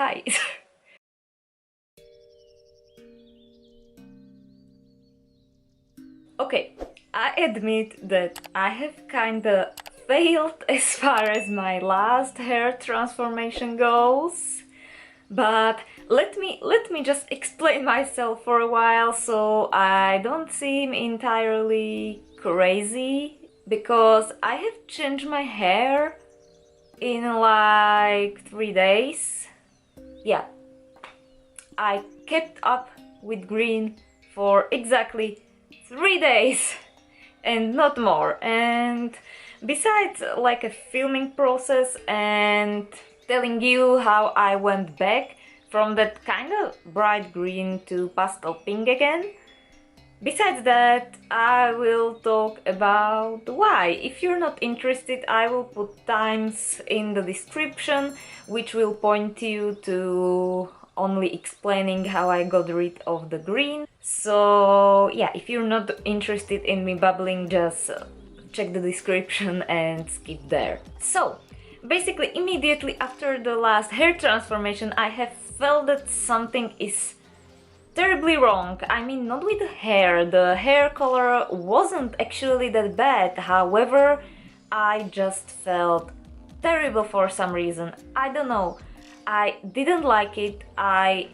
why? Okay, I admit that I have kinda failed as far as my last hair transformation goes. But let me just explain myself for a while so I don't seem entirely crazy, because I have changed my hair in like 3 days. Yeah, I kept up with green for exactly 3 days and not more. And besides like a filming process and telling you how I went back from that kind of bright green to pastel pink again, besides that, I will talk about why. If you're not interested, I will put times in the description which will point you to only explaining how I got rid of the green. So yeah, if you're not interested in me babbling, just check the description and skip there. So basically, immediately after the last hair transformation, I have felt that something is terribly wrong. I mean, not with the hair color wasn't actually that bad. However, I just felt terrible for some reason. I don't know. I didn't like it. I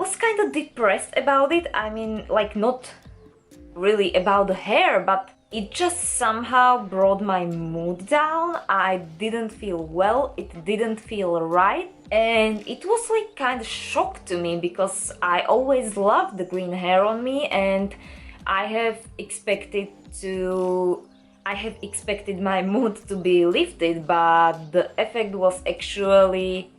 was kind of depressed about it. I mean, like, not really about the hair, but it just somehow brought my mood down. I didn't feel well, it didn't feel right, and it was like kind of shock to me because I always loved the green hair on me, and I have expected my mood to be lifted, but the effect was actually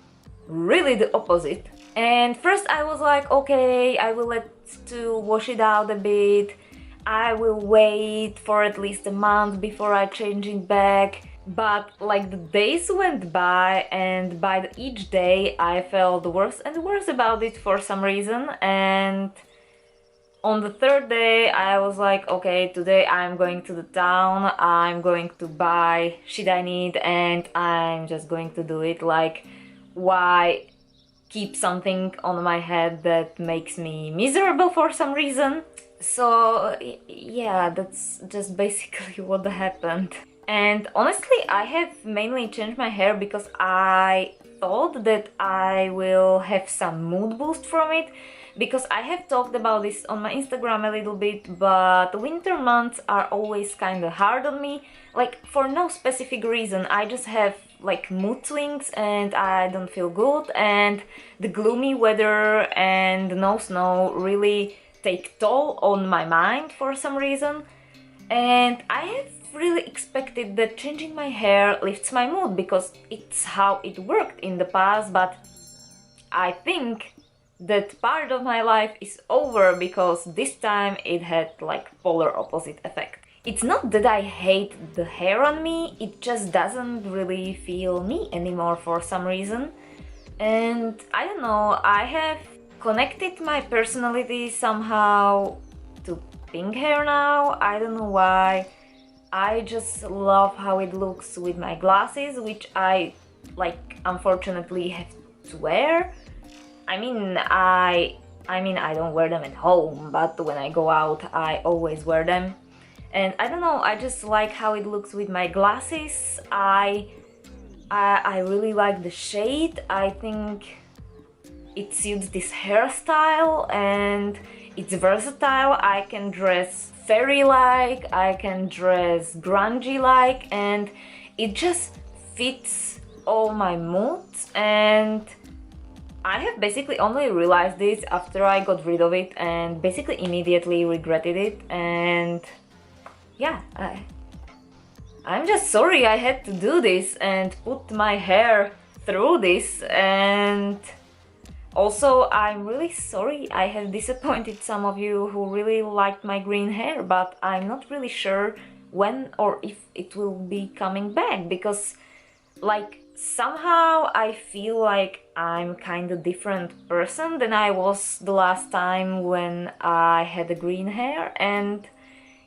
really the opposite. And first I was like, okay, I will let to wash it out a bit. I will wait for at least a month before I change it back. But like the days went by, and by each day I felt worse and worse about it for some reason. And on the third day I was like, okay, today I'm going to the town, I'm going to buy shit I need, and I'm just going to do it. Like, why keep something on my head that makes me miserable for some reason? So yeah, that's just basically what happened. And honestly, I have mainly changed my hair because I thought that I will have some mood boost from it, because I have talked about this on my Instagram a little bit, but winter months are always kind of hard on me, like for no specific reason. I just have like mood swings and I don't feel good, and the gloomy weather and no snow really take toll on my mind for some reason. And I have really expected that changing my hair lifts my mood because it's how it worked in the past, but I think that part of my life is over because this time it had like polar opposite effect. It's not that I hate the hair on me, it just doesn't really feel me anymore for some reason. And I don't know, I have connected my personality somehow to pink hair now. I don't know why. I just love how it looks with my glasses, which I like unfortunately have to wear. I mean I don't wear them at home, but when I go out I always wear them. And I don't know, I just like how it looks with my glasses. I really like the shade. I think it suits this hairstyle and it's versatile. I can dress fairy-like, I can dress grungy-like, and it just fits all my moods. And I have basically only realized this after I got rid of it and basically immediately regretted it. And yeah, I'm just sorry I had to do this and put my hair through this. And also, I'm really sorry I have disappointed some of you who really liked my green hair, but I'm not really sure when or if it will be coming back, because like somehow I feel like I'm kind of different person than I was the last time when I had the green hair. And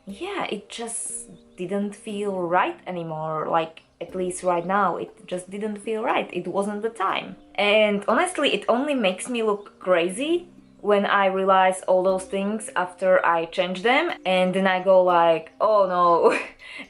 yeah, it just didn't feel right anymore. Like, at least right now, it just didn't feel right. It wasn't the time. And honestly, it only makes me look crazy when I realize all those things after I change them, and then I go like, oh no,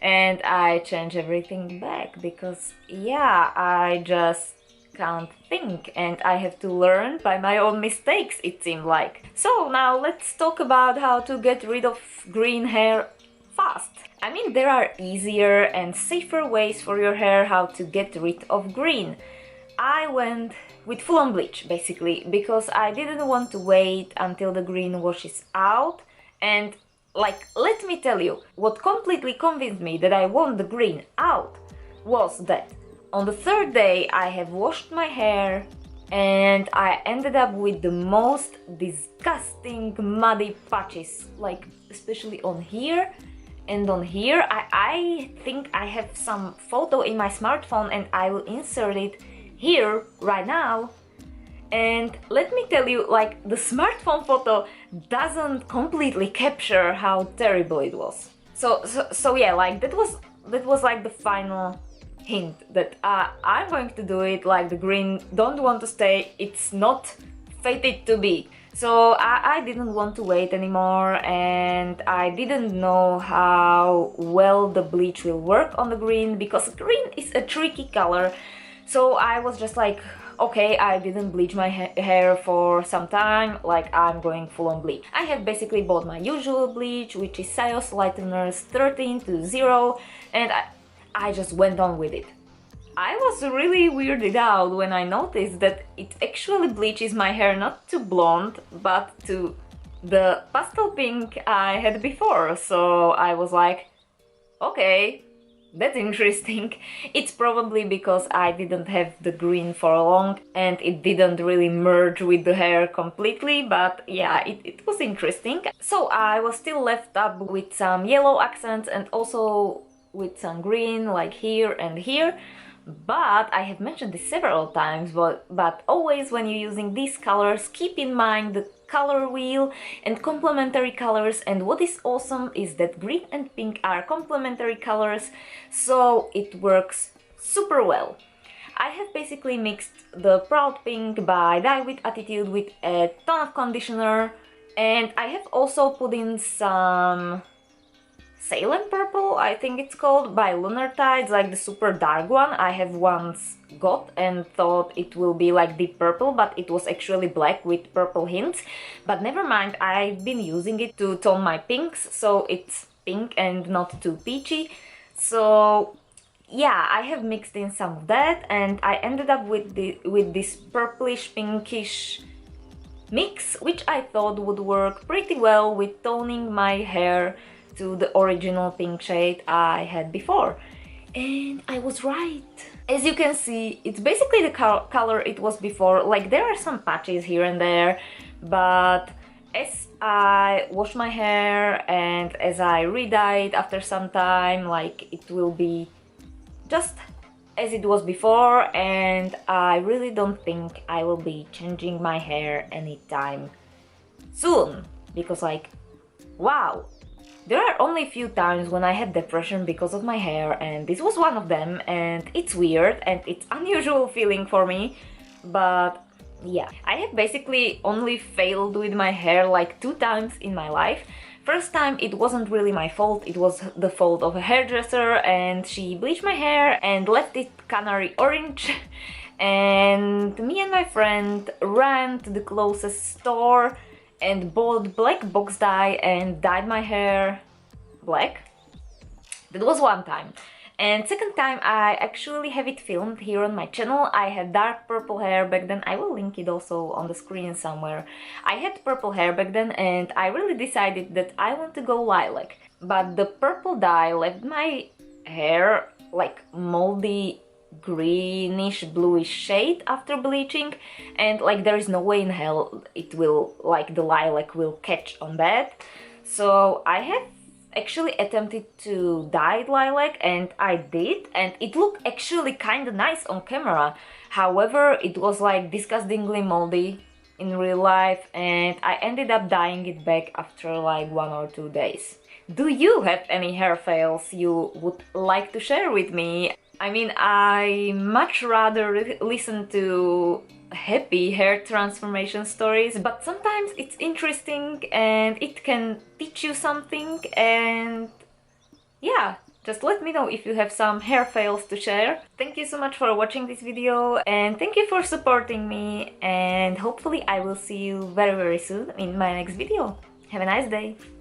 and I change everything back because, yeah, I just can't think and I have to learn by my own mistakes, it seemed like. So now let's talk about how to get rid of green hair fast. I mean, there are easier and safer ways for your hair how to get rid of green. I went with full-on bleach basically because I didn't want to wait until the green washes out. And like, let me tell you, what completely convinced me that I want the green out was that on the third day I have washed my hair and I ended up with the most disgusting muddy patches, like especially on here and on here. I think I have some photo in my smartphone and I will insert it here right now. And let me tell you, like, the smartphone photo doesn't completely capture how terrible it was. So yeah, like that was like the final hint that I'm going to do it. Like, the green don't want to stay, it's not fated to be. So I didn't want to wait anymore, and I didn't know how well the bleach will work on the green because green is a tricky color. So I was just like, okay, I didn't bleach my hair for some time, like I'm going full on bleach. I have basically bought my usual bleach, which is Sios Lighteners 13 to 0, and I just went on with it. I was really weirded out when I noticed that it actually bleaches my hair not to blonde, but to the pastel pink I had before. So I was like, okay, that's interesting. It's probably because I didn't have the green for long and it didn't really merge with the hair completely, but yeah, it was interesting. So I was still left up with some yellow accents and also with some green, like here and here. But I have mentioned this several times, but always when you're using these colors, keep in mind the color wheel and complementary colors. And what is awesome is that green and pink are complementary colors, so it works super well. I have basically mixed the Proud Pink by Dye with Attitude with a ton of conditioner, and I have also put in some Salem Purple, I think it's called, by Lunar Tides, like the super dark one I have once got and thought it will be like deep purple, but it was actually black with purple hints. But never mind, I've been using it to tone my pinks, so it's pink and not too peachy. So yeah, I have mixed in some of that and I ended up with this purplish pinkish mix, which I thought would work pretty well with toning my hair to the original pink shade I had before. And I was right. As you can see, it's basically the color it was before. Like, there are some patches here and there, but as I wash my hair and as I re-dye it after some time, like, it will be just as it was before, and I really don't think I will be changing my hair anytime soon, because, like, wow, there are only a few times when I had depression because of my hair, and this was one of them, and it's weird and it's unusual feeling for me, but yeah. I have basically only failed with my hair like 2 times in my life. First time it wasn't really my fault, it was the fault of a hairdresser, and she bleached my hair and left it canary orange and me and my friend ran to the closest store and bought black box dye and dyed my hair black. That was one time. And second time, I actually have it filmed here on my channel. I had dark purple hair back then. I will link it also on the screen somewhere. I had purple hair back then and I really decided that I want to go lilac. But the purple dye left my hair like moldy greenish bluish shade after bleaching, and like there is no way in hell it will, like, the lilac will catch on that. So I have actually attempted to dye it lilac, and I did, and it looked actually kind of nice on camera. However, it was like disgustingly moldy in real life, and I ended up dyeing it back after like 1 or 2 days. Do you have any hair fails you would like to share with me? I mean, I much rather listen to happy hair transformation stories, but sometimes it's interesting and it can teach you something, and yeah, just let me know if you have some hair fails to share. Thank you so much for watching this video, and thank you for supporting me, and hopefully I will see you very soon in my next video. Have a nice day!